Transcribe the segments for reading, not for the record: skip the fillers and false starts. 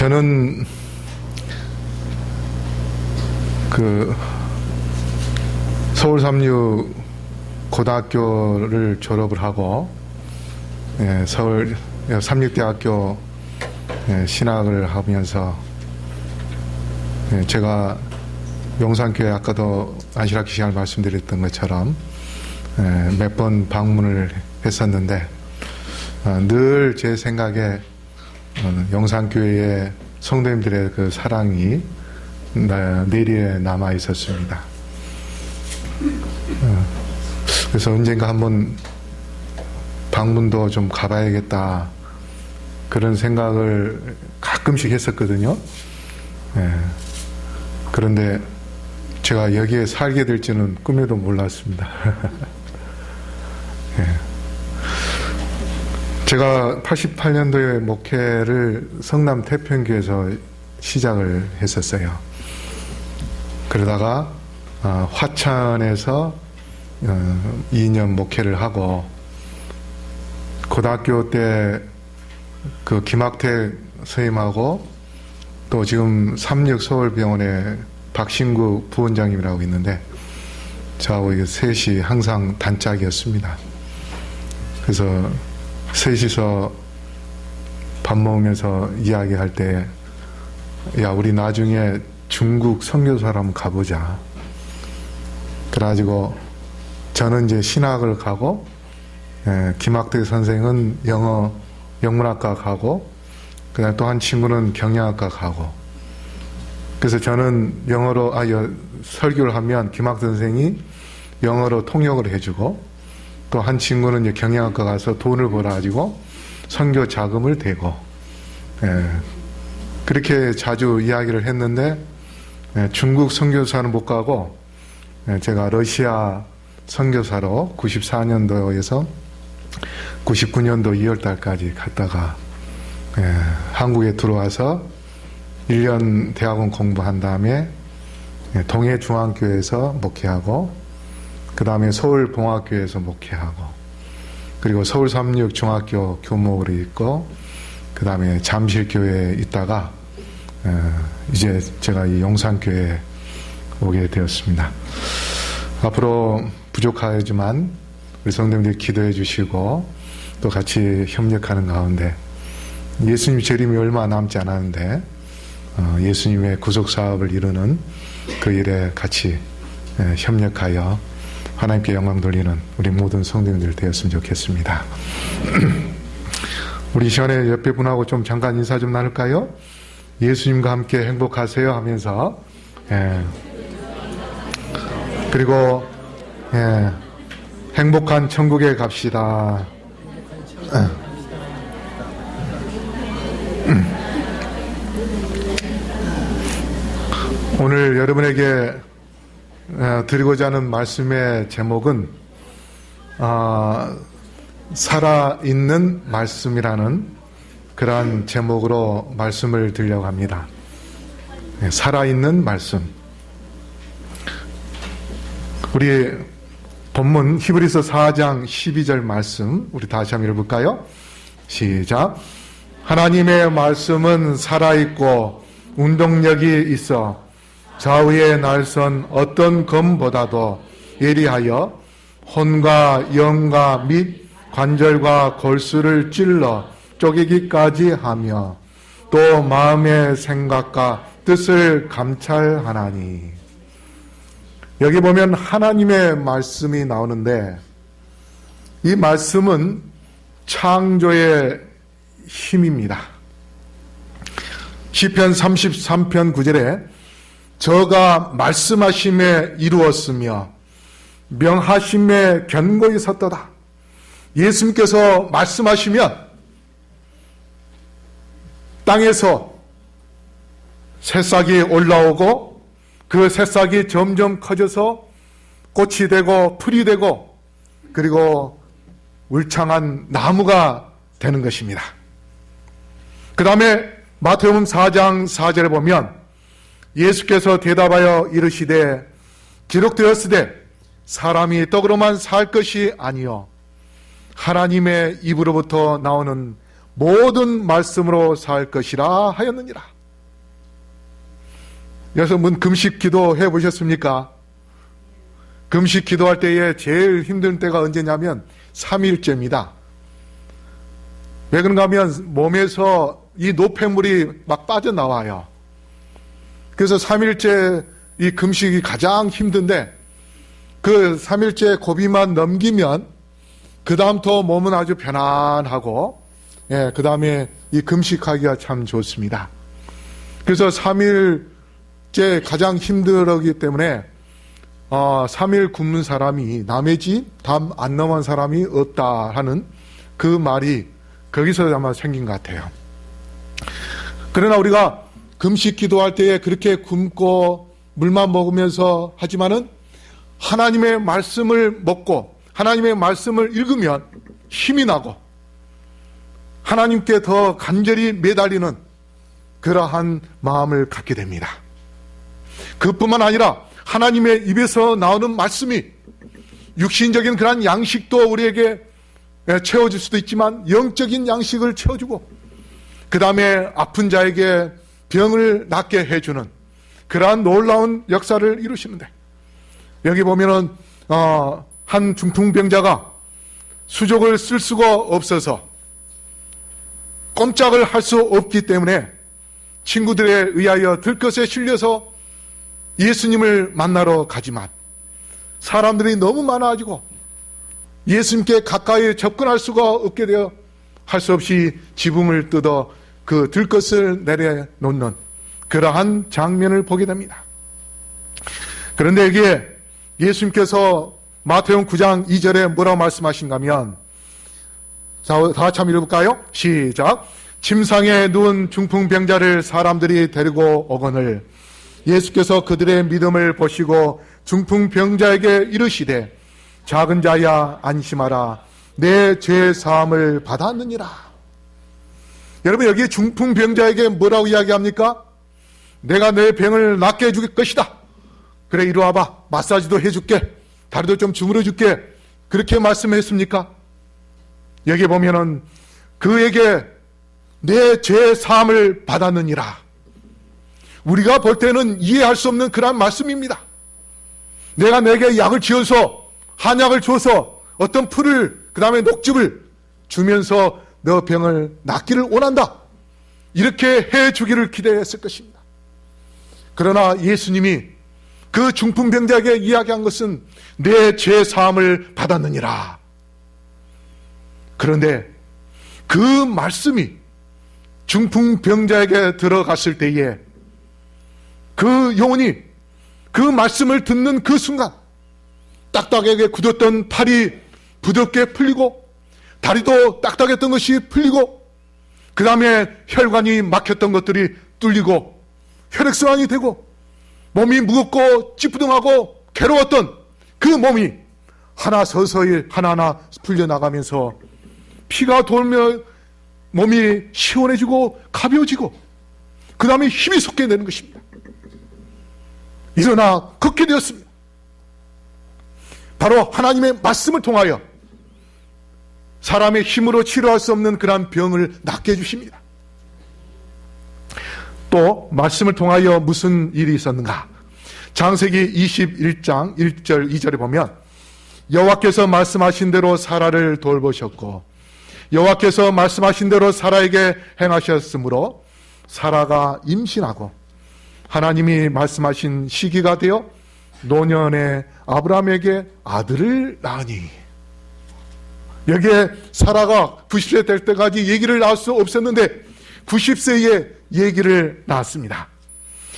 저는 서울 삼류 고등학교를 졸업을 하고 서울 삼육대학교 신학을 하면서 제가 용산교회 아까도 안식학기 시간을 말씀드렸던 것처럼 몇 번 방문을 했었는데 늘 제 생각에 용산교회의 성도님들의 그 사랑이 내리에 남아 있었습니다. 그래서 언젠가 한번 방문도 좀 가봐야겠다 그런 생각을 가끔씩 했었거든요. 그런데 제가 여기에 살게 될지는 꿈에도 몰랐습니다. 제가 88년도에 목회를 성남 태평교에서 시작을 했었어요. 그러다가 화천에서 2년 목회를 하고 고등학교 때 그 김학택 선생님하고 또 지금 삼육서울병원의 박신구 부원장님이라고 있는데 저하고 이게 셋이 항상 단짝이었습니다. 그래서 셋이서 밥 먹으면서 이야기할 때 야 우리 나중에 중국 선교사로 한번 가보자. 그래가지고 저는 이제 신학을 가고 김학택 선생은 영문학과 가고 그다음 또 한 친구는 경영학과 가고 그래서 저는 영어로 설교를 하면 김학택 선생이 영어로 통역을 해주고 또 한 친구는 이제 경영학과 가서 돈을 벌어가지고 선교 자금을 대고 그렇게 자주 이야기를 했는데 중국 선교사는 못 가고 제가 러시아 선교사로 94년도에서 99년도 2월달까지 갔다가 한국에 들어와서 1년 대학원 공부한 다음에 동해중앙교회에서 목회하고 그 다음에 서울봉학교에서 목회하고 그리고 서울삼육중학교 교목으로 있고 그 다음에 잠실교회에 있다가 이제 제가 이 용산교회에 오게 되었습니다. 앞으로 부족하지만 우리 성도님들이 기도해 주시고 또 같이 협력하는 가운데 예수님 재림이 얼마 남지 않았는데 예수님의 구속사업을 이루는 그 일에 같이 협력하여 하나님께 영광 돌리는 우리 모든 성도님들 되었으면 좋겠습니다. 우리 이 시간에 옆에 분하고 좀 잠깐 인사 좀 나눌까요? 예수님과 함께 행복하세요 하면서 그리고 행복한 천국에 갑시다. 오늘 여러분에게 드리고자 하는 말씀의 제목은 살아있는 말씀이라는 그러한 제목으로 말씀을 드리려고 합니다. 살아있는 말씀. 우리 본문 히브리서 4장 12절 말씀 우리 다시 한번 읽어볼까요? 시작. 하나님의 말씀은 살아있고 운동력이 있어 좌우의 날선 어떤 검보다도 예리하여 혼과 영과 및 관절과 골수를 찔러 쪼개기까지 하며 또 마음의 생각과 뜻을 감찰하나니. 여기 보면 하나님의 말씀이 나오는데 이 말씀은 창조의 힘입니다. 시편 33편 9절에 저가 말씀하심에 이루었으며 명하심에 견고히 섰도다. 예수님께서 말씀하시면 땅에서 새싹이 올라오고 그 새싹이 점점 커져서 꽃이 되고 풀이 되고 그리고 울창한 나무가 되는 것입니다. 그 다음에 마태복음 4장 4절에 보면 예수께서 대답하여 이르시되 기록되었으되 사람이 떡으로만 살 것이 아니요 하나님의 입으로부터 나오는 모든 말씀으로 살 것이라 하였느니라. 여러분 금식 기도 해보셨습니까? 금식 기도할 때에 제일 힘든 때가 언제냐면 3일째입니다. 왜 그런가 하면 몸에서 이 노폐물이 막 빠져나와요. 그래서 3일째 이 금식이 가장 힘든데 그 3일째 고비만 넘기면 그 다음부터 몸은 아주 편안하고 그 다음에 이 금식하기가 참 좋습니다. 그래서 3일째 가장 힘들었기 때문에 3일 굶는 사람이 남의 집 담 안 넘은 사람이 없다 하는 그 말이 거기서 아마 생긴 것 같아요. 그러나 우리가 금식 기도할 때에 그렇게 굶고 물만 먹으면서 하지만은 하나님의 말씀을 먹고 하나님의 말씀을 읽으면 힘이 나고 하나님께 더 간절히 매달리는 그러한 마음을 갖게 됩니다. 그뿐만 아니라 하나님의 입에서 나오는 말씀이 육신적인 그런 양식도 우리에게 채워줄 수도 있지만 영적인 양식을 채워주고 그 다음에 아픈 자에게 병을 낫게 해주는 그러한 놀라운 역사를 이루시는데 여기 보면은 한 중풍병자가 수족을 쓸 수가 없어서 꼼짝을 할 수 없기 때문에 친구들에 의하여 들것에 실려서 예수님을 만나러 가지만 사람들이 너무 많아지고 예수님께 가까이 접근할 수가 없게 되어 할 수 없이 지붕을 뜯어 그 들것을 내려놓는 그러한 장면을 보게 됩니다. 그런데 여기에 예수님께서 마태복음 9장 2절에 뭐라고 말씀하신가 하면 다 같이 한번 읽어볼까요? 시작. 침상에 누운 중풍병자를 사람들이 데리고 오거늘 예수께서 그들의 믿음을 보시고 중풍병자에게 이르시되 작은 자야 안심하라 내 죄 사함을 받았느니라. 여러분 여기 중풍병자에게 뭐라고 이야기합니까? 내가 내 병을 낫게 해줄 것이다. 그래 이리 와봐 마사지도 해줄게 다리도 좀 주물러 줄게 그렇게 말씀했습니까? 여기 보면은 그에게 내 죄 사함을 받았느니라. 우리가 볼 때는 이해할 수 없는 그런 말씀입니다. 내가 내게 약을 지어서 한약을 줘서 어떤 풀을 그 다음에 녹즙을 주면서 너 병을 낫기를 원한다 이렇게 해주기를 기대했을 것입니다. 그러나 예수님이 그 중풍병자에게 이야기한 것은 내 죄 사함을 받았느니라. 그런데 그 말씀이 중풍병자에게 들어갔을 때에 그 영혼이 그 말씀을 듣는 그 순간 딱딱하게 굳었던 팔이 부드럽게 풀리고 다리도 딱딱했던 것이 풀리고 그 다음에 혈관이 막혔던 것들이 뚫리고 혈액순환이 되고 몸이 무겁고 찌뿌둥하고 괴로웠던 그 몸이 하나 서서히 하나하나 풀려나가면서 피가 돌며 몸이 시원해지고 가벼워지고 그 다음에 힘이 솟게 되는 것입니다. 일어나 걷게 되었습니다. 바로 하나님의 말씀을 통하여 사람의 힘으로 치료할 수 없는 그러한 병을 낫게 해주십니다. 또 말씀을 통하여 무슨 일이 있었는가? 창세기 21장 1절 2절에 보면 여호와께서 말씀하신 대로 사라를 돌보셨고 여호와께서 말씀하신 대로 사라에게 행하셨으므로 사라가 임신하고 하나님이 말씀하신 시기가 되어 노년에 아브라함에게 아들을 낳으니. 여기에 사라가 90세 될 때까지 얘기를 낳을 수 없었는데 90세에 얘기를 낳았습니다.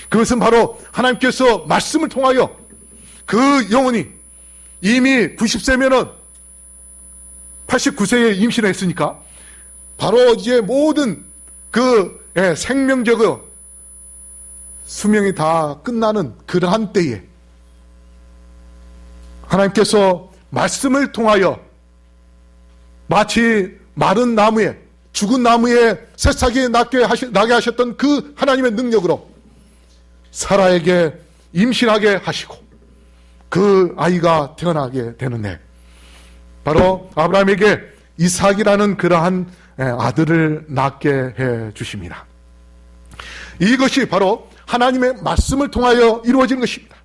그것은 바로 하나님께서 말씀을 통하여 그 영혼이 이미 90세면은 89세에 임신했으니까 바로 이제 모든 그 생명적인 수명이 다 끝나는 그러한 때에 하나님께서 말씀을 통하여 마치 마른 나무에 죽은 나무에 새싹이 나게 하셨던 그 하나님의 능력으로 사라에게 임신하게 하시고 그 아이가 태어나게 되는데 바로 아브라함에게 이삭이라는 그러한 아들을 낳게 해 주십니다. 이것이 바로 하나님의 말씀을 통하여 이루어지는 것입니다.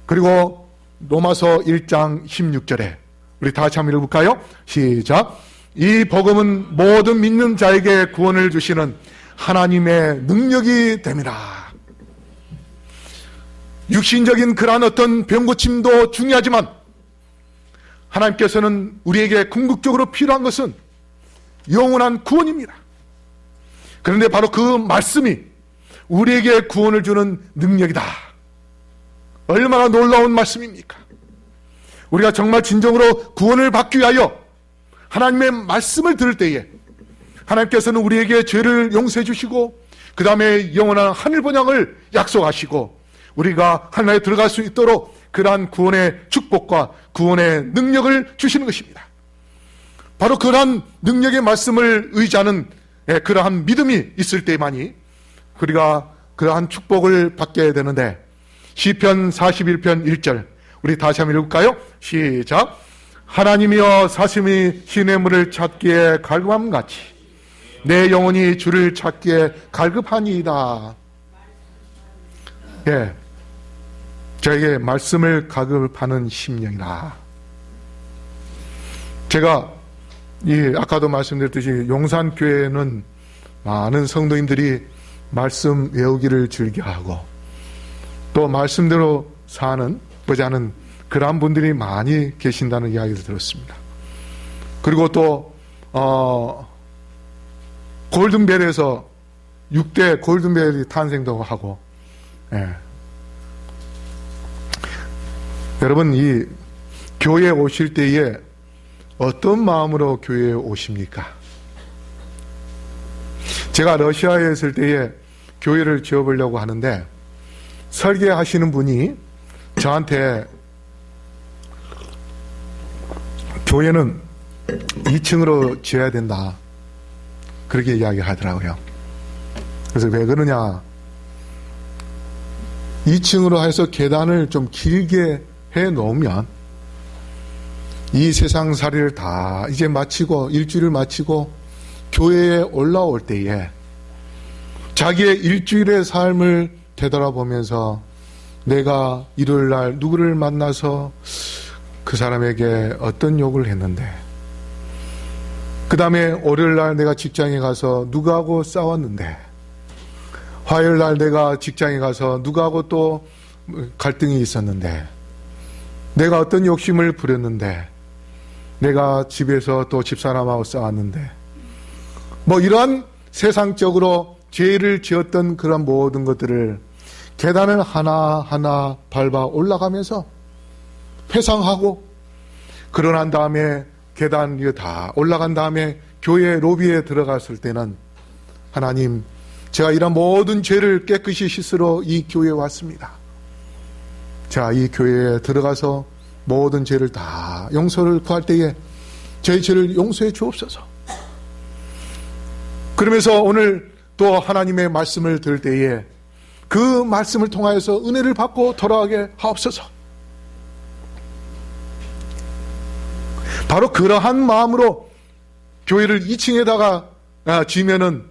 그리고 로마서 1장 16절에 우리 다 같이 한번 읽어볼까요? 시작. 이 복음은 모든 믿는 자에게 구원을 주시는 하나님의 능력이 됨이라. 육신적인 그러한 어떤 병고침도 중요하지만 하나님께서는 우리에게 궁극적으로 필요한 것은 영원한 구원입니다. 그런데 바로 그 말씀이 우리에게 구원을 주는 능력이다. 얼마나 놀라운 말씀입니까? 우리가 정말 진정으로 구원을 받기 위하여 하나님의 말씀을 들을 때에 하나님께서는 우리에게 죄를 용서해 주시고 그 다음에 영원한 하늘 번영을 약속하시고 우리가 하나님에 들어갈 수 있도록 그러한 구원의 축복과 구원의 능력을 주시는 것입니다. 바로 그러한 능력의 말씀을 의지하는 그러한 믿음이 있을 때만이 우리가 그러한 축복을 받게 되는데, 시편 41편 1절 우리 다시 한번 읽을까요? 시작. 하나님이여 사슴이 시냇물을 찾기에 갈급함같이 내 영혼이 주를 찾기에 갈급하니이다. 예, 저에게 말씀을 갈급하는 심령이라. 제가 아까도 말씀드렸듯이 용산교회는 많은 성도님들이 말씀 외우기를 즐겨하고 또 말씀대로 보지 않은 그러한 분들이 많이 계신다는 이야기를 들었습니다. 그리고 또 골든벨에서 6대 골든벨이 탄생도 하고, 예. 여러분, 이 교회에 오실 때에 어떤 마음으로 교회에 오십니까? 제가 러시아에 있을 때에 교회를 지어보려고 하는데 설계하시는 분이 저한테 교회는 2층으로 지어야 된다 그렇게 이야기하더라고요. 그래서 왜 그러냐, 2층으로 해서 계단을 좀 길게 해 놓으면 이 세상살이를 다 이제 마치고 일주일을 마치고 교회에 올라올 때에 자기의 일주일의 삶을 되돌아보면서 내가 일요일날 누구를 만나서 그 사람에게 어떤 욕을 했는데, 그 다음에 월요일날 내가 직장에 가서 누구하고 싸웠는데, 화요일날 내가 직장에 가서 누구하고 또 갈등이 있었는데, 내가 어떤 욕심을 부렸는데, 내가 집에서 또 집사람하고 싸웠는데, 이러한 세상적으로 죄를 지었던 그런 모든 것들을 계단을 하나하나 밟아 올라가면서 회상하고, 그러고 난 다음에 계단 다 올라간 다음에 교회 로비에 들어갔을 때는, 하나님, 제가 이런 모든 죄를 깨끗이 씻으러 이 교회에 왔습니다. 자, 이 교회에 들어가서 모든 죄를 다 용서를 구할 때에 제 죄를 용서해 주옵소서. 그러면서 오늘 또 하나님의 말씀을 들을 때에 그 말씀을 통하여서 은혜를 받고 돌아가게 하옵소서. 바로 그러한 마음으로 교회를 2층에다가 지면은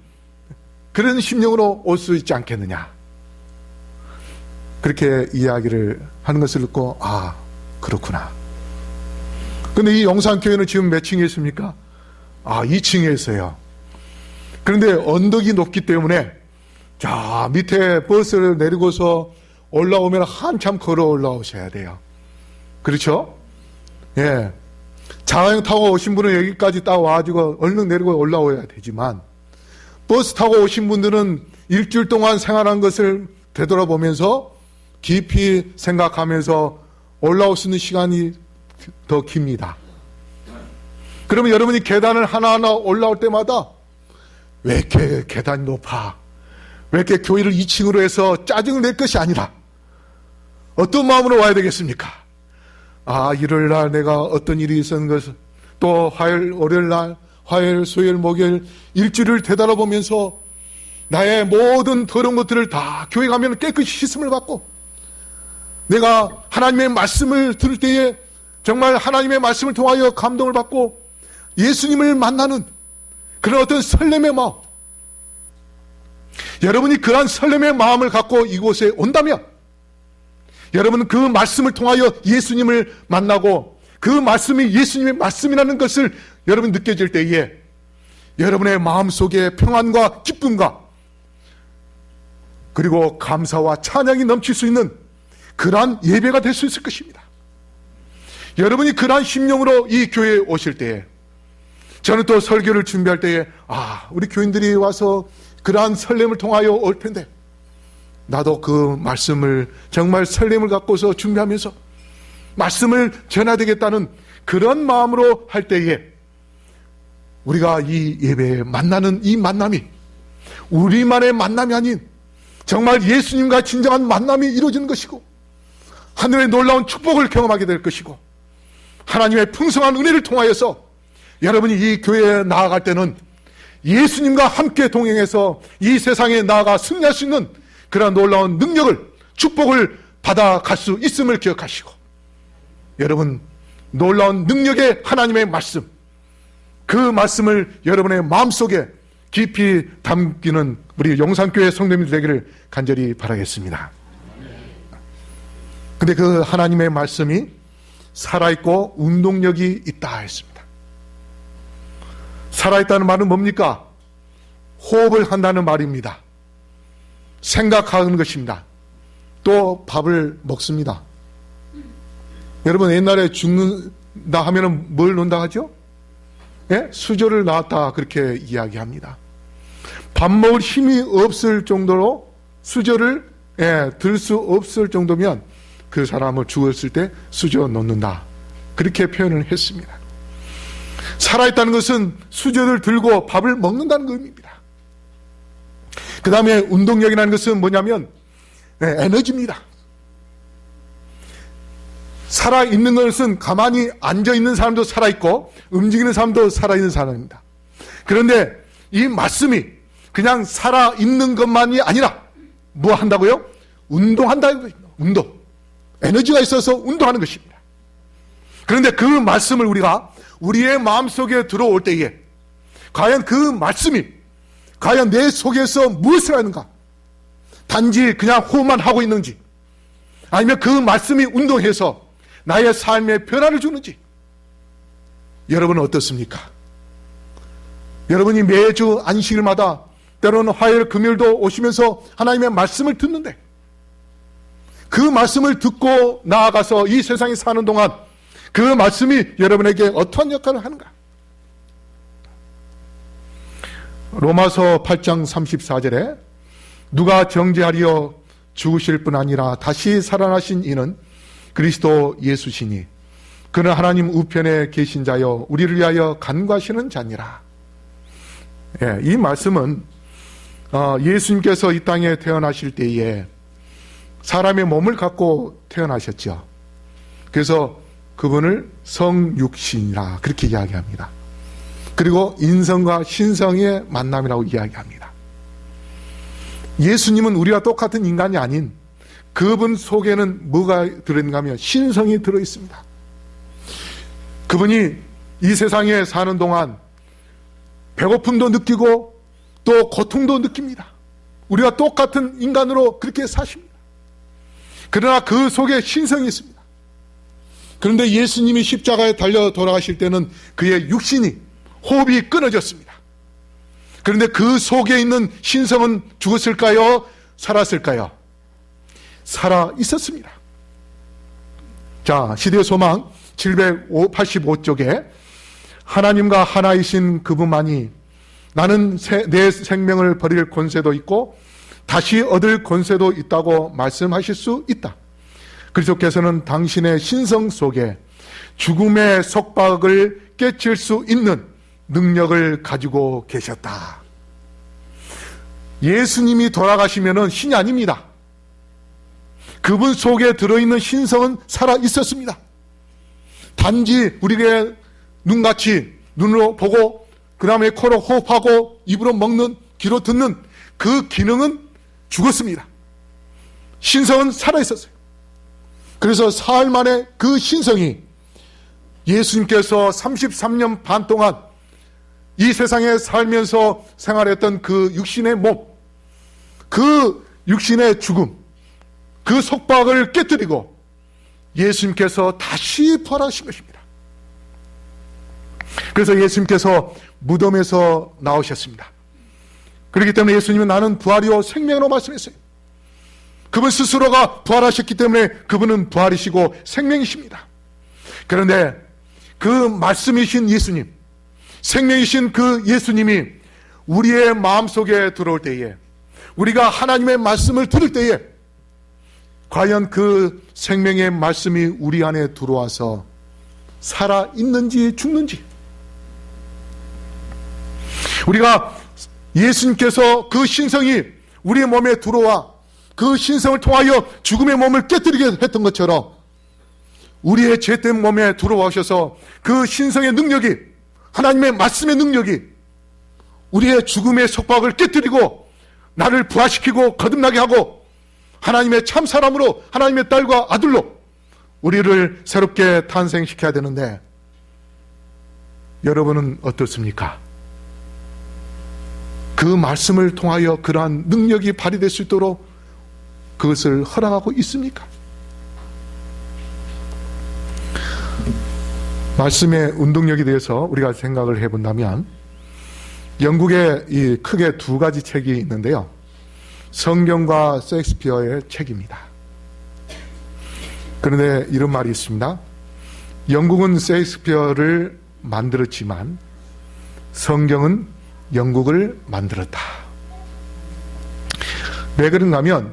그런 심령으로 올 수 있지 않겠느냐, 그렇게 이야기를 하는 것을 듣고, 아, 그렇구나. 근데 이 용산교회는 지금 몇 층에 있습니까? 2층에 있어요. 그런데 언덕이 높기 때문에 자, 밑에 버스를 내리고서 올라오면 한참 걸어 올라오셔야 돼요. 그렇죠? 예. 자가용 타고 오신 분은 여기까지 딱 와가지고 얼른 내리고 올라오야 되지만, 버스 타고 오신 분들은 일주일 동안 생활한 것을 되돌아보면서 깊이 생각하면서 올라올 수 있는 시간이 더 깁니다. 그러면 여러분이 계단을 하나하나 올라올 때마다 왜 이렇게 계단이 높아? 왜 이렇게 교회를 2층으로 해서 짜증을 낼 것이 아니라 어떤 마음으로 와야 되겠습니까? 일요일날 내가 어떤 일이 있었는 것을, 또 화요일, 월요일날, 화요일, 수요일, 목요일 일주일을 되돌아보면서 나의 모든 더러운 것들을 다 교회 가면 깨끗이 씻음을 받고, 내가 하나님의 말씀을 들을 때에 정말 하나님의 말씀을 통하여 감동을 받고 예수님을 만나는 그런 어떤 설렘의 마음, 여러분이 그러한 설렘의 마음을 갖고 이곳에 온다면, 여러분은 그 말씀을 통하여 예수님을 만나고 그 말씀이 예수님의 말씀이라는 것을 여러분 느껴질 때에 여러분의 마음속에 평안과 기쁨과 그리고 감사와 찬양이 넘칠 수 있는 그러한 예배가 될 수 있을 것입니다. 여러분이 그러한 심령으로 이 교회에 오실 때에, 저는 또 설교를 준비할 때에 우리 교인들이 와서 그러한 설렘을 통하여 올 텐데 나도 그 말씀을 정말 설렘을 갖고서 준비하면서 말씀을 전해야 되겠다는 그런 마음으로 할 때에 우리가 이 예배에 만나는 이 만남이 우리만의 만남이 아닌 정말 예수님과 진정한 만남이 이루어지는 것이고 하늘의 놀라운 축복을 경험하게 될 것이고 하나님의 풍성한 은혜를 통하여서 여러분이 이 교회에 나아갈 때는 예수님과 함께 동행해서 이 세상에 나아가 승리할 수 있는 그런 놀라운 능력을, 축복을 받아갈 수 있음을 기억하시고, 여러분 놀라운 능력의 하나님의 말씀, 그 말씀을 여러분의 마음속에 깊이 담기는 우리 용산교회 성도님들 되기를 간절히 바라겠습니다. 근데 그 하나님의 말씀이 살아있고 운동력이 있다 했습니다. 살아있다는 말은 뭡니까? 호흡을 한다는 말입니다. 생각하는 것입니다. 또 밥을 먹습니다. 여러분 옛날에 죽는다 하면은 뭘 논다 하죠? 예? 수저를 놨다 그렇게 이야기합니다. 밥 먹을 힘이 없을 정도로 수저를 들 수 없을 정도면 그 사람을 죽었을 때 수저 놓는다 그렇게 표현을 했습니다. 살아있다는 것은 수저를 들고 밥을 먹는다는 의미입니다. 그 다음에 운동력이라는 것은 뭐냐면 에너지입니다. 살아있는 것은 가만히 앉아있는 사람도 살아있고 움직이는 사람도 살아있는 사람입니다. 그런데 이 말씀이 그냥 살아있는 것만이 아니라 뭐 한다고요? 운동한다는 것입니다. 운동. 에너지가 있어서 운동하는 것입니다. 그런데 그 말씀을 우리가 우리의 마음속에 들어올 때에 과연 그 말씀이 과연 내 속에서 무엇을 하는가? 단지 그냥 호흡만 하고 있는지 아니면 그 말씀이 운동해서 나의 삶에 변화를 주는지 여러분은 어떻습니까? 여러분이 매주 안식일마다 때로는 화요일 금요일도 오시면서 하나님의 말씀을 듣는데 그 말씀을 듣고 나아가서 이 세상에 사는 동안 그 말씀이 여러분에게 어떠한 역할을 하는가? 로마서 8장 34절에 누가 정죄하리여 죽으실 뿐 아니라 다시 살아나신 이는 그리스도 예수시니 그는 하나님 우편에 계신 자여 우리를 위하여 간구하시는 자니라. 이 말씀은 예수님께서 이 땅에 태어나실 때에 사람의 몸을 갖고 태어나셨죠. 그래서 그분을 성육신이라 그렇게 이야기합니다. 그리고 인성과 신성의 만남이라고 이야기합니다. 예수님은 우리와 똑같은 인간이 아닌 그분 속에는 뭐가 들어있는가 하면 신성이 들어있습니다. 그분이 이 세상에 사는 동안 배고픔도 느끼고 또 고통도 느낍니다. 우리와 똑같은 인간으로 그렇게 사십니다. 그러나 그 속에 신성이 있습니다. 그런데 예수님이 십자가에 달려 돌아가실 때는 그의 육신이 호흡이 끊어졌습니다. 그런데 그 속에 있는 신성은 죽었을까요? 살았을까요? 살아 있었습니다. 자, 시대의 소망 785쪽에 하나님과 하나이신 그분만이 나는 내 생명을 버릴 권세도 있고 다시 얻을 권세도 있다고 말씀하실 수 있다. 그리스도께서는 당신의 신성 속에 죽음의 속박을 깨칠 수 있는 능력을 가지고 계셨다. 예수님이 돌아가시면은 신이 아닙니다. 그분 속에 들어있는 신성은 살아 있었습니다. 단지 우리가 눈같이 눈으로 보고 그 다음에 코로 호흡하고 입으로 먹는 귀로 듣는 그 기능은 죽었습니다. 신성은 살아있었어요. 그래서 사흘 만에 그 신성이 예수님께서 33년 반 동안 이 세상에 살면서 생활했던 그 육신의 몸, 그 육신의 죽음, 그 속박을 깨뜨리고 예수님께서 다시 부활하신 것입니다. 그래서 예수님께서 무덤에서 나오셨습니다. 그렇기 때문에 예수님은 나는 부활이요 생명으로 말씀했어요. 그분 스스로가 부활하셨기 때문에 그분은 부활이시고 생명이십니다. 그런데 그 말씀이신 예수님, 생명이신 그 예수님이 우리의 마음속에 들어올 때에, 우리가 하나님의 말씀을 들을 때에 과연 그 생명의 말씀이 우리 안에 들어와서 살아있는지 죽는지, 우리가 예수님께서 그 신성이 우리의 몸에 들어와 그 신성을 통하여 죽음의 몸을 깨뜨리게 했던 것처럼 우리의 죄된 몸에 들어오셔서 그 신성의 능력이, 하나님의 말씀의 능력이 우리의 죽음의 속박을 깨뜨리고 나를 부활시키고 거듭나게 하고 하나님의 참 사람으로, 하나님의 딸과 아들로 우리를 새롭게 탄생시켜야 되는데, 여러분은 어떻습니까? 그 말씀을 통하여 그러한 능력이 발휘될 수 있도록 그것을 허락하고 있습니까? 말씀의 운동력에 대해서 우리가 생각을 해본다면, 영국에 이 크게 두 가지 책이 있는데요. 성경과 셰익스피어의 책입니다. 그런데 이런 말이 있습니다. 영국은 셰익스피어를 만들었지만 성경은 영국을 만들었다. 왜 그런가 하면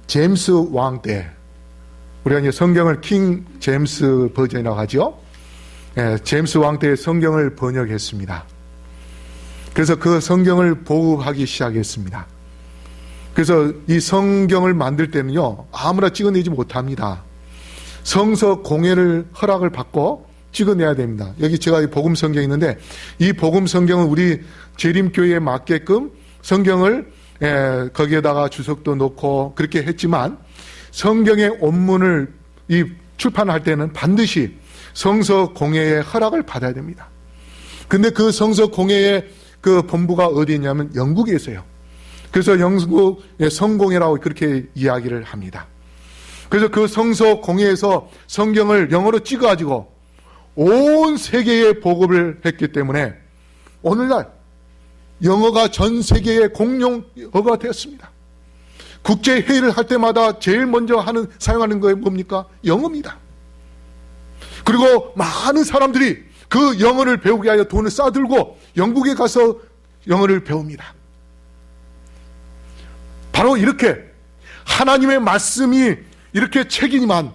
제임스 왕 때, 우리가 이제 성경을 킹 제임스 버전이라고 하죠. 제임스 왕 때 성경을 번역했습니다. 그래서 그 성경을 보급하기 시작했습니다. 그래서 이 성경을 만들 때는요, 아무나 찍어내지 못합니다. 성서 공예를 허락을 받고 찍어내야 됩니다. 여기 제가 복음 성경이 있는데, 이 복음 성경은 우리 재림교회에 맞게끔 성경을 거기에다가 주석도 놓고 그렇게 했지만, 성경의 원문을 이 출판할 때는 반드시 성서 공예의 허락을 받아야 됩니다. 근데 그 성서 공예의 그 본부가 어디 있냐면 영국에 있어요. 그래서 영국의 성공회라고 그렇게 이야기를 합니다. 그래서 그 성서 공예에서 성경을 영어로 찍어가지고 온 세계에 보급을 했기 때문에 오늘날 영어가 전 세계의 공용 어가 되었습니다. 국제 회의를 할 때마다 제일 먼저 사용하는 거 뭡니까? 영어입니다. 그리고 많은 사람들이 그 영어를 배우기 위하여 돈을 싸들고 영국에 가서 영어를 배웁니다. 바로 이렇게 하나님의 말씀이 이렇게 책이지만,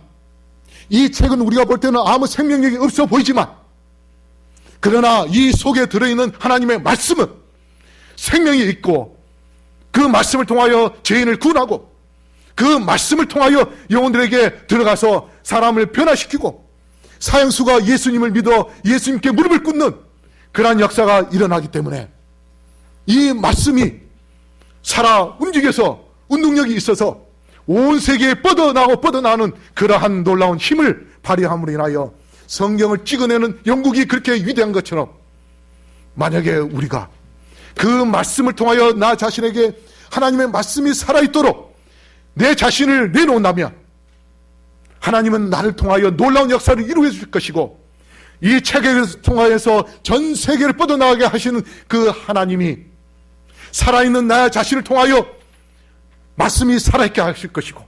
이 책은 우리가 볼 때는 아무 생명력이 없어 보이지만, 그러나 이 속에 들어있는 하나님의 말씀은 생명이 있고, 그 말씀을 통하여 죄인을 구원하고, 그 말씀을 통하여 영혼들에게 들어가서 사람을 변화시키고, 사형수가 예수님을 믿어 예수님께 무릎을 꿇는 그러한 역사가 일어나기 때문에 이 말씀이 살아 움직여서 운동력이 있어서 온 세계에 뻗어나오는 그러한 놀라운 힘을 발휘함으로 인하여 성경을 찍어내는 영국이 그렇게 위대한 것처럼, 만약에 우리가 그 말씀을 통하여 나 자신에게 하나님의 말씀이 살아있도록 내 자신을 내놓는다면 하나님은 나를 통하여 놀라운 역사를 이루어 줄 것이고, 이 책을 통하여서 전 세계를 뻗어나가게 하시는 그 하나님이 살아있는 나 자신을 통하여 말씀이 살아있게 하실 것이고,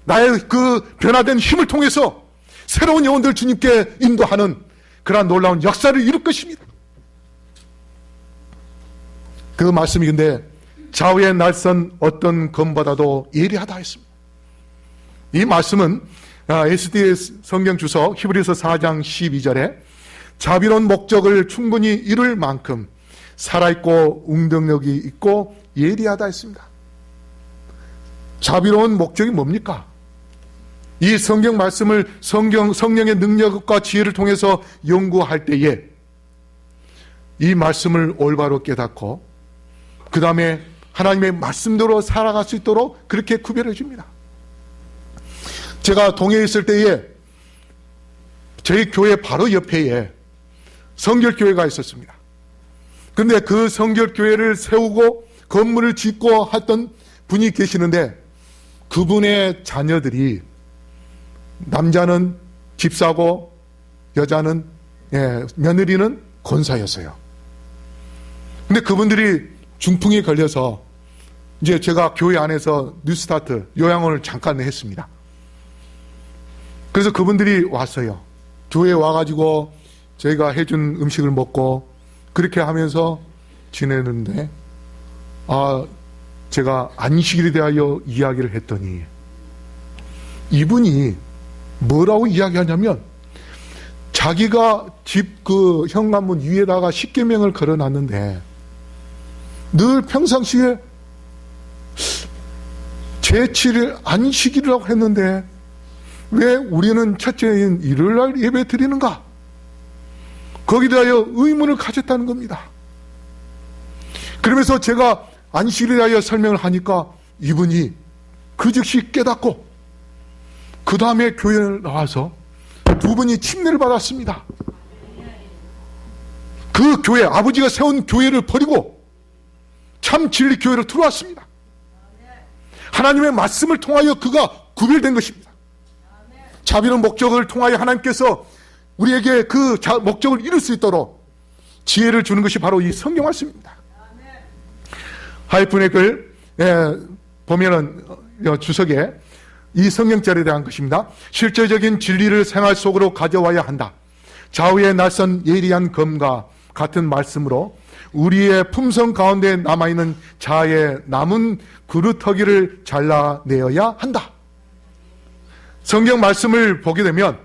나의 그 변화된 힘을 통해서 새로운 영혼들 주님께 인도하는 그러한 놀라운 역사를 이룰 것입니다. 그 말씀이 근데 좌우의 날선 어떤 검보다도 예리하다 했습니다. 이 말씀은 SD의 성경 주석 히브리서 4장 12절에 자비로운 목적을 충분히 이룰 만큼 살아있고 운동력이 있고 예리하다 했습니다. 자비로운 목적이 뭡니까? 이 성경 말씀을 성령의 능력과 지혜를 통해서 연구할 때에 이 말씀을 올바로 깨닫고 그 다음에 하나님의 말씀대로 살아갈 수 있도록 그렇게 구별해 줍니다. 제가 동해에 있을 때에 저희 교회 바로 옆에 성결교회가 있었습니다. 그런데 그 성결교회를 세우고 건물을 짓고 했던 분이 계시는데 그분의 자녀들이 남자는 집사고 여자는 며느리는 권사였어요. 근데 그분들이 중풍이 걸려서 이제 제가 교회 안에서 뉴스타트 요양원을 잠깐 했습니다. 그래서 그분들이 왔어요. 교회에 와가지고 저희가 해준 음식을 먹고 그렇게 하면서 지내는데 제가 안식일에 대하여 이야기를 했더니 이분이 뭐라고 이야기하냐면 자기가 집 그 현관문 위에다가 십계명을 걸어놨는데 늘 평상시에 제7일 안식일이라고 했는데 왜 우리는 첫째인 일요일날 예배 드리는가? 거기에 대하여 의문을 가졌다는 겁니다. 그러면서 제가 안식일에 대하여 설명을 하니까 이분이 그 즉시 깨닫고 그 다음에 교회를 나와서 두 분이 침례를 받았습니다. 그 교회, 아버지가 세운 교회를 버리고 참 진리 교회로 들어왔습니다. 하나님의 말씀을 통하여 그가 구별된 것입니다. 자비로운 목적을 통하여 하나님께서 우리에게 그 목적을 이룰 수 있도록 지혜를 주는 것이 바로 이 성경 말씀입니다. 하이픈의 글 보면은 주석에 이 성경절에 대한 것입니다. 실제적인 진리를 생활 속으로 가져와야 한다. 좌우의 낯선 예리한 검과 같은 말씀으로 우리의 품성 가운데 남아있는 자아의 남은 그루터기를 잘라내어야 한다. 성경 말씀을 보게 되면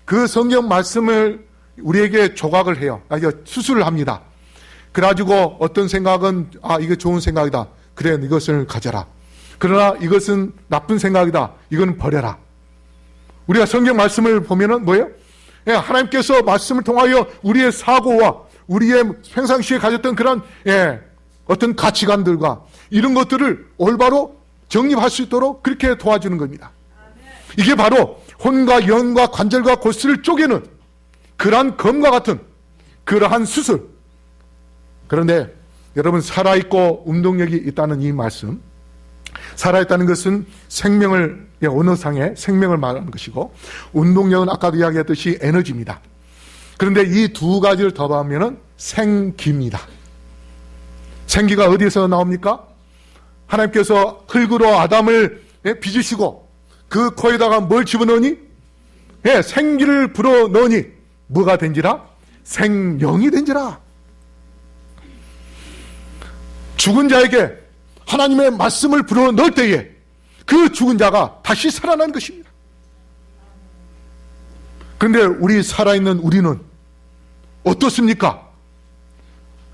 그 성경 말씀을 우리에게 조각을 해요. 수술을 합니다. 그래가지고 어떤 생각은 이게 좋은 생각이다. 그래, 이것을 가져라. 그러나 이것은 나쁜 생각이다. 이건 버려라. 우리가 성경 말씀을 보면은 뭐예요? 하나님께서 말씀을 통하여 우리의 사고와 우리의 평상시에 가졌던 그런 어떤 가치관들과 이런 것들을 올바로 정립할 수 있도록 그렇게 도와주는 겁니다. 이게 바로 혼과 영과 관절과 골수를 쪼개는 그러한 검과 같은 그러한 수술. 그런데 여러분, 살아있고 운동력이 있다는 이 말씀, 살아있다는 것은 생명을, 언어상의 생명을 말하는 것이고, 운동력은 아까도 이야기했듯이 에너지입니다. 그런데 이 두 가지를 더하면 생기입니다. 생기가 어디에서 나옵니까? 하나님께서 흙으로 아담을 빚으시고 그 코에다가 뭘 집어넣으니? 생기를 불어넣으니 뭐가 된지라? 생명이 된지라. 죽은 자에게 하나님의 말씀을 불어넣을 때에 그 죽은 자가 다시 살아난 것입니다. 그런데 우리 살아있는 우리는 어떻습니까?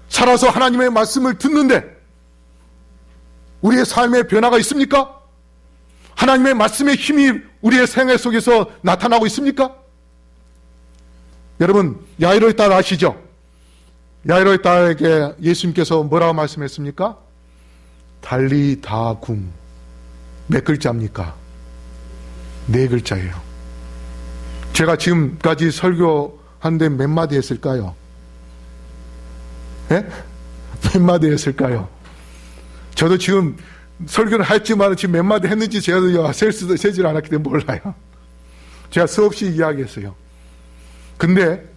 살아서 하나님의 말씀을 듣는데 우리의 삶에 변화가 있습니까? 하나님의 말씀의 힘이 우리의 생애 속에서 나타나고 있습니까? 여러분, 야이로의 딸 아시죠? 야이로의 딸에게 예수님께서 뭐라고 말씀했습니까? 달리다굼. 몇 글자입니까? 4글자예요. 제가 지금까지 설교하는데 몇 마디 했을까요? 몇 마디 했을까요? 저도 지금 설교를 했지만 지금 몇 마디 했는지 제가 세질 않았기 때문에 몰라요. 제가 수없이 이야기했어요. 근데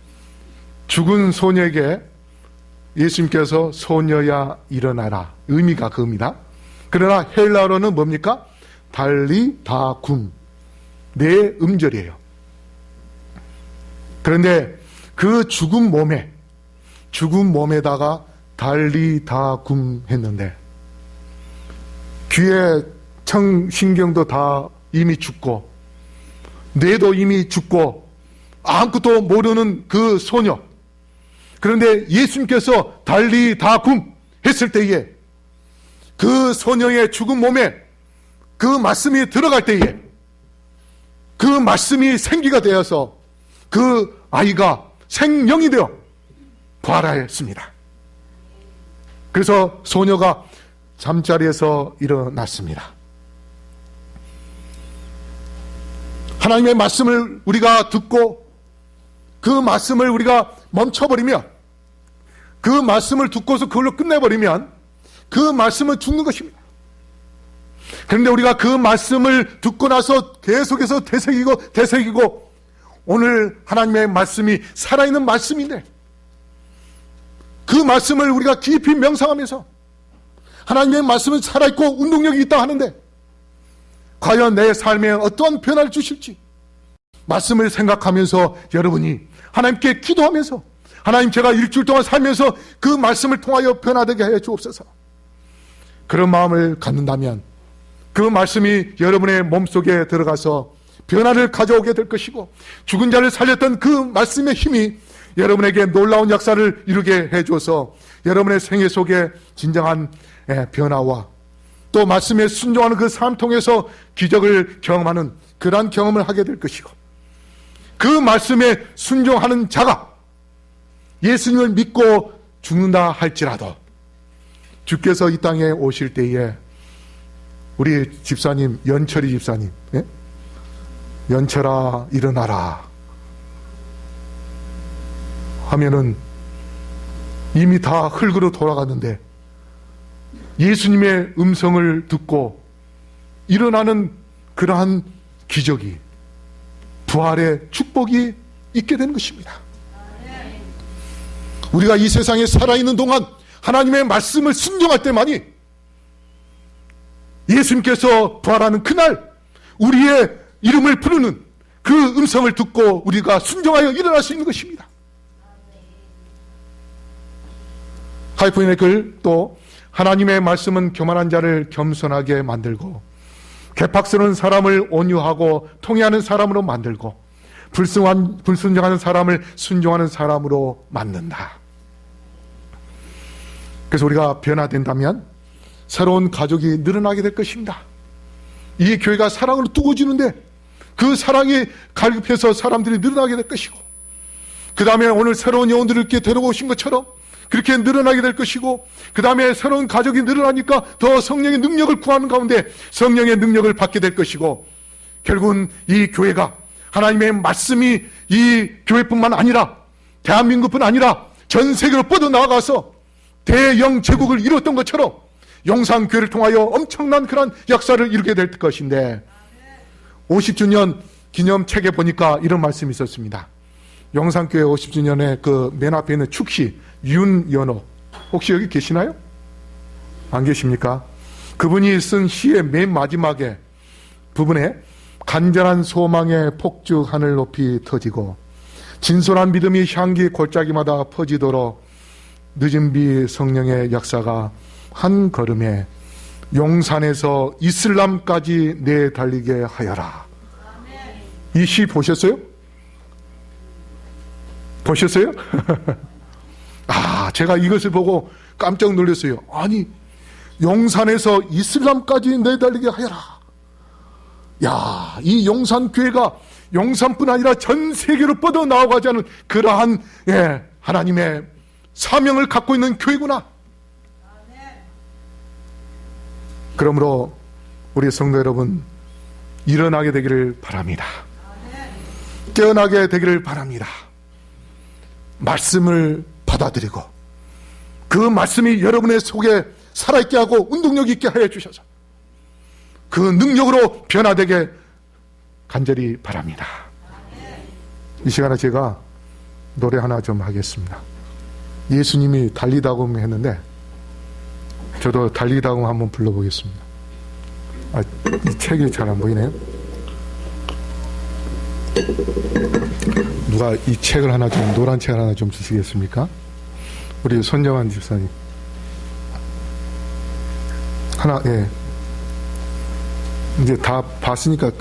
죽은 소녀에게 예수님께서 소녀야 일어나라. 의미가 그겁니다. 그러나 헬라어로는 뭡니까? 달리다굼. 4음절이에요. 그런데 그 죽은 몸에다가 달리다굼 했는데 귀에 청신경도 다 이미 죽고 뇌도 이미 죽고 아무것도 모르는 그 소녀. 그런데 예수님께서 달리다굼 했을 때에 그 소녀의 죽은 몸에 그 말씀이 들어갈 때에 그 말씀이 생기가 되어서 그 아이가 생명이 되어 부활하였습니다. 그래서 소녀가 잠자리에서 일어났습니다. 하나님의 말씀을 우리가 듣고 그 말씀을 우리가 멈춰버리면, 그 말씀을 듣고서 그걸로 끝내버리면 그 말씀은 죽는 것입니다. 그런데 우리가 그 말씀을 듣고 나서 계속해서 되새기고 오늘 하나님의 말씀이 살아있는 말씀인데 그 말씀을 우리가 깊이 명상하면서 하나님의 말씀은 살아있고 운동력이 있다 하는데 과연 내 삶에 어떠한 변화를 주실지 말씀을 생각하면서 여러분이 하나님께 기도하면서 하나님, 제가 일주일 동안 살면서 그 말씀을 통하여 변화되게 해 주옵소서. 그런 마음을 갖는다면 그 말씀이 여러분의 몸속에 들어가서 변화를 가져오게 될 것이고 죽은 자를 살렸던 그 말씀의 힘이 여러분에게 놀라운 역사를 이루게 해줘서 여러분의 생애 속에 진정한 변화와 또 말씀에 순종하는 그 삶 통해서 기적을 경험하는 그러한 경험을 하게 될 것이고 그 말씀에 순종하는 자가 예수님을 믿고 죽는다 할지라도 주께서 이 땅에 오실 때에 우리 집사님, 연철이 집사님, 연철아 일어나라 하면은 이미 다 흙으로 돌아갔는데 예수님의 음성을 듣고 일어나는 그러한 기적이, 부활의 축복이 있게 되는 것입니다. 우리가 이 세상에 살아있는 동안 하나님의 말씀을 순종할 때만이 예수님께서 부활하는 그날 우리의 이름을 부르는 그 음성을 듣고 우리가 순종하여 일어날 수 있는 것입니다. 하이프인의 글 또 하나님의 말씀은 교만한 자를 겸손하게 만들고 괴팍스러운 사람을 온유하고 통회하는 사람으로 만들고 불순종하는 사람을 순종하는 사람으로 만든다. 그래서 우리가 변화된다면 새로운 가족이 늘어나게 될 것입니다. 이 교회가 사랑으로 두고지는데 그 사랑이 갈급해서 사람들이 늘어나게 될 것이고 그 다음에 오늘 새로운 영혼들을 이렇게 데려오신 것처럼 그렇게 늘어나게 될 것이고 그 다음에 새로운 가족이 늘어나니까 더 성령의 능력을 구하는 가운데 성령의 능력을 받게 될 것이고 결국은 이 교회가 하나님의 말씀이 이 교회뿐만 아니라 대한민국뿐 아니라 전 세계로 뻗어나가서 대영 제국을 이뤘던 것처럼 용산교회를 통하여 엄청난 그런 역사를 이루게 될 것인데 50주년 기념책에 보니까 이런 말씀이 있었습니다. 용산교회 50주년에 그 맨 앞에 있는 축시 윤연호 혹시 여기 계시나요? 안 계십니까? 그분이 쓴 시의 맨 마지막에 부분에 간절한 소망의 폭죽 하늘 높이 터지고 진솔한 믿음이 향기 골짜기마다 퍼지도록 늦은 비 성령의 역사가 한 걸음에 용산에서 이슬람까지 내달리게 하여라. 이 시 보셨어요? 보셨어요? 제가 이것을 보고 깜짝 놀랐어요. 아니, 용산에서 이슬람까지 내달리게 하여라. 야, 이 용산교회가 용산뿐 아니라 전 세계로 뻗어나가자는 그러한 하나님의 사명을 갖고 있는 교회구나. 그러므로 우리 성도 여러분 일어나게 되기를 바랍니다. 깨어나게 되기를 바랍니다. 말씀을 받아들이고 그 말씀이 여러분의 속에 살아있게 하고 운동력 있게 하여 주셔서 그 능력으로 변화되게 간절히 바랍니다. 이 시간에 제가 노래 하나 좀 하겠습니다. 예수님이 달리다금 했는데 저도 달리다금 한번 불러보겠습니다. 이 책이 잘 안 보이네요. 누가 이 책을 하나 좀, 노란 책을 하나 좀 주시겠습니까? 우리 손정환 집사님. 하나, 이제 다 봤으니까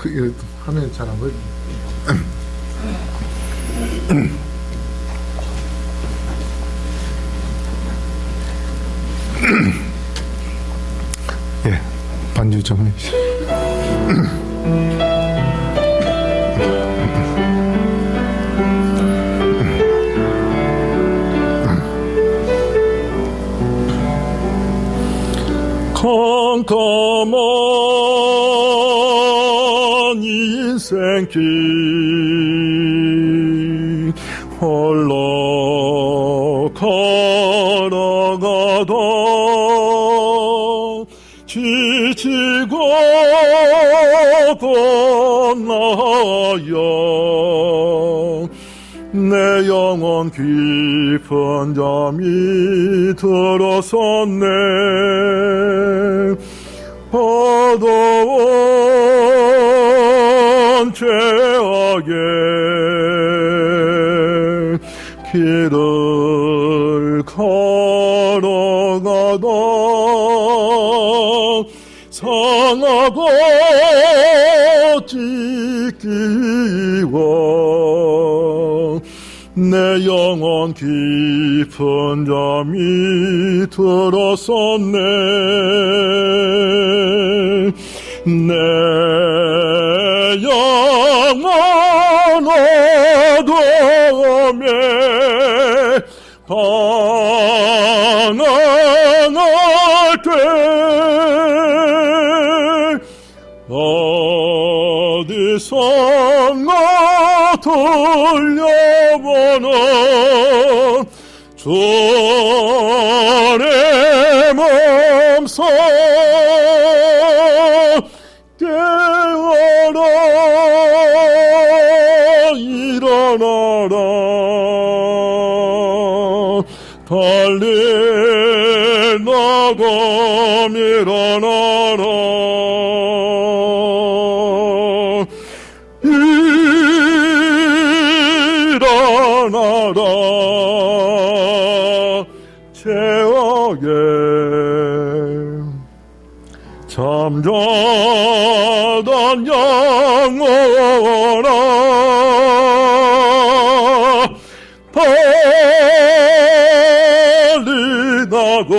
화면이 잘 안 보여요. 반주 좀 해주세요. 캄캄한 인생길 홀로 걸어가다 지치고 건너여 내 영혼 깊은 잠이 들어섰네. 어두운 죄악에 길을 걸어가다 상하고 찢기워 내 영혼 깊은 잠이 들었었네. 내 영혼 어둠에 방황할 때 어디선가 들려보는 주의 몸소 깨어라 일어나라 달리 나고 일어나라 일어나라 죄악에 잠자던 영혼아 빨리 나고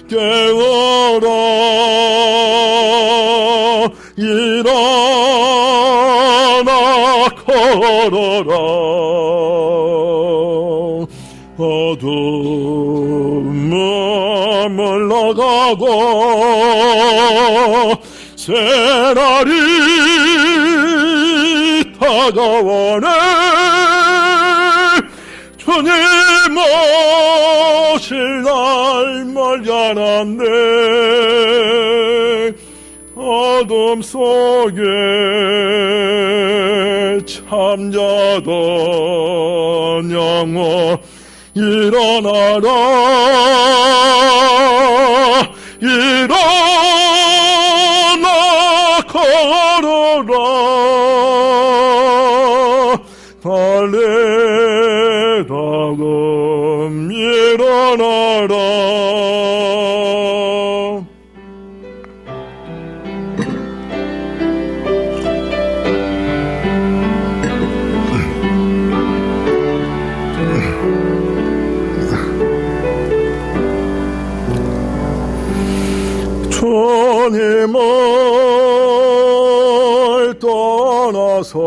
깨어라 일어나 걸어라 어둠은 물러가고 새날이 다가오네. 주님 오실 날 멀지 않았네. 어둠 속에 잠자던 영혼 일어나라 일어나 걸어라 달래다금 일어나라 주님을 떠나서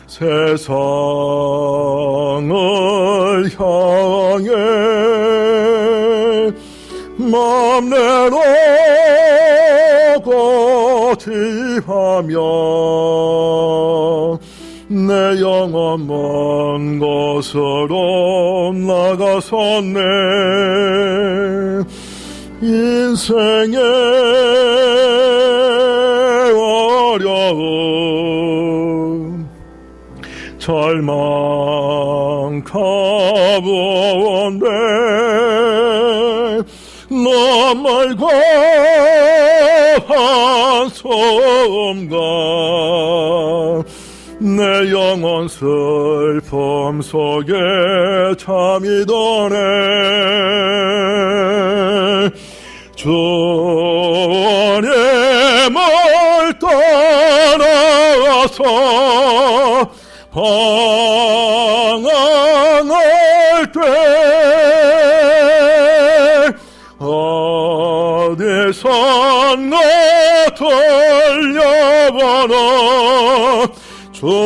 세상을 향해 맘내로 고집하며 내 영혼 먼 곳으로 나가섰네. 인생의 어려움 절망 가보온데 눈물과 한숨과 내 영혼 슬픔 속에 잠이 드네. 주님을 떠나서 방황할 때 어디선가 들려보는 주의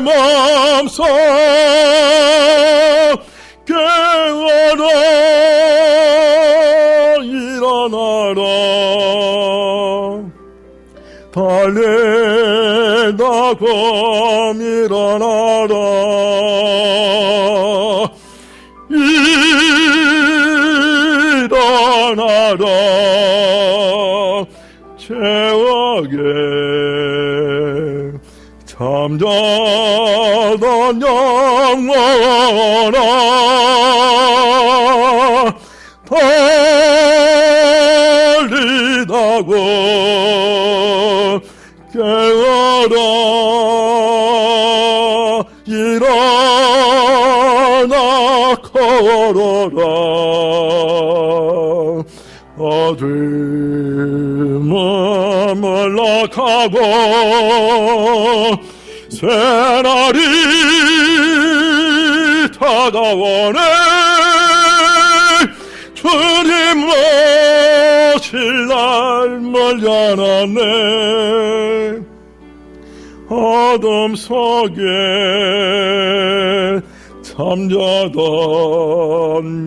맘속 깨어라 일어나라 달래다고 일어나라 일어나라 죄악에 잠자던 영혼아 달리다고 깨어라 일어나 걸어라 어둠은 몰락하고 새날이 다가오네 주님 오실 날 멀지 않았네 어둠 속에 잠자던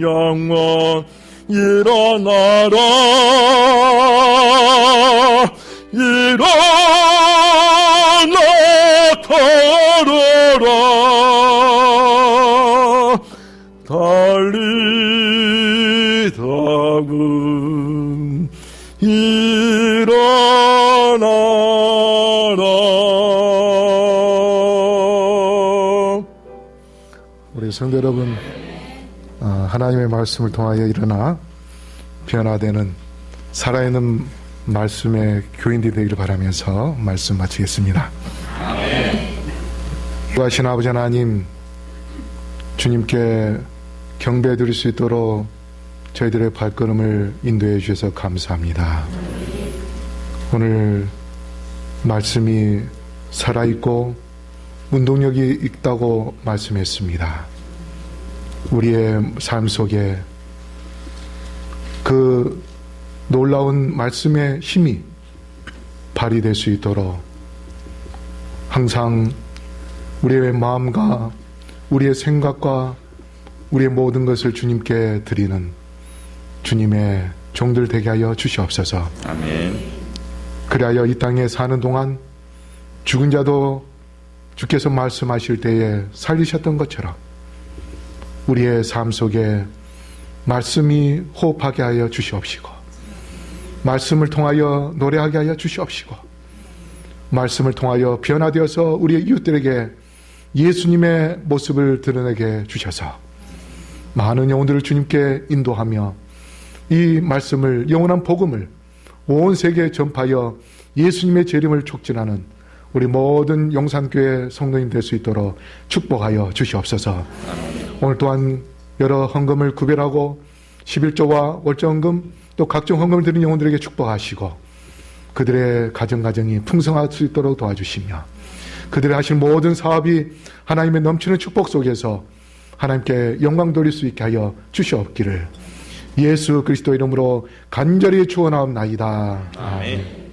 영혼 일어나라 일어나 걸어라 달리다군 일어나라. 우리 성도 여러분, 하나님의 말씀을 통하여 일어나 변화되는 살아있는 말씀의 교인들이 되기를 바라면서 말씀 마치겠습니다. 구하신 아버지 하나님, 주님께 경배 드릴 수 있도록 저희들의 발걸음을 인도해 주셔서 감사합니다. 오늘 말씀이 살아있고 운동력이 있다고 말씀했습니다. 우리의 삶 속에 그 놀라운 말씀의 힘이 발휘될 수 있도록 항상 우리의 마음과 우리의 생각과 우리의 모든 것을 주님께 드리는 주님의 종들 되게 하여 주시옵소서. 아멘. 그리하여 이 땅에 사는 동안 죽은 자도 주께서 말씀하실 때에 살리셨던 것처럼 우리의 삶 속에 말씀이 호흡하게 하여 주시옵시고, 말씀을 통하여 노래하게 하여 주시옵시고, 말씀을 통하여 변화되어서 우리의 이웃들에게 예수님의 모습을 드러내게 주셔서 많은 영혼들을 주님께 인도하며 이 말씀을, 영원한 복음을 온 세계에 전파하여 예수님의 재림을 촉진하는 우리 모든 영산교회 성도님 될 수 있도록 축복하여 주시옵소서. 오늘 또한 여러 헌금을 구별하고 11조와 월조헌금 또 각종 헌금을 드린 영혼들에게 축복하시고 그들의 가정이 풍성할 수 있도록 도와주시며 그들의 하실 모든 사업이 하나님의 넘치는 축복 속에서 하나님께 영광 돌릴 수 있게 하여 주시옵기를 예수 그리스도 이름으로 간절히 축원하옵나이다. 아멘.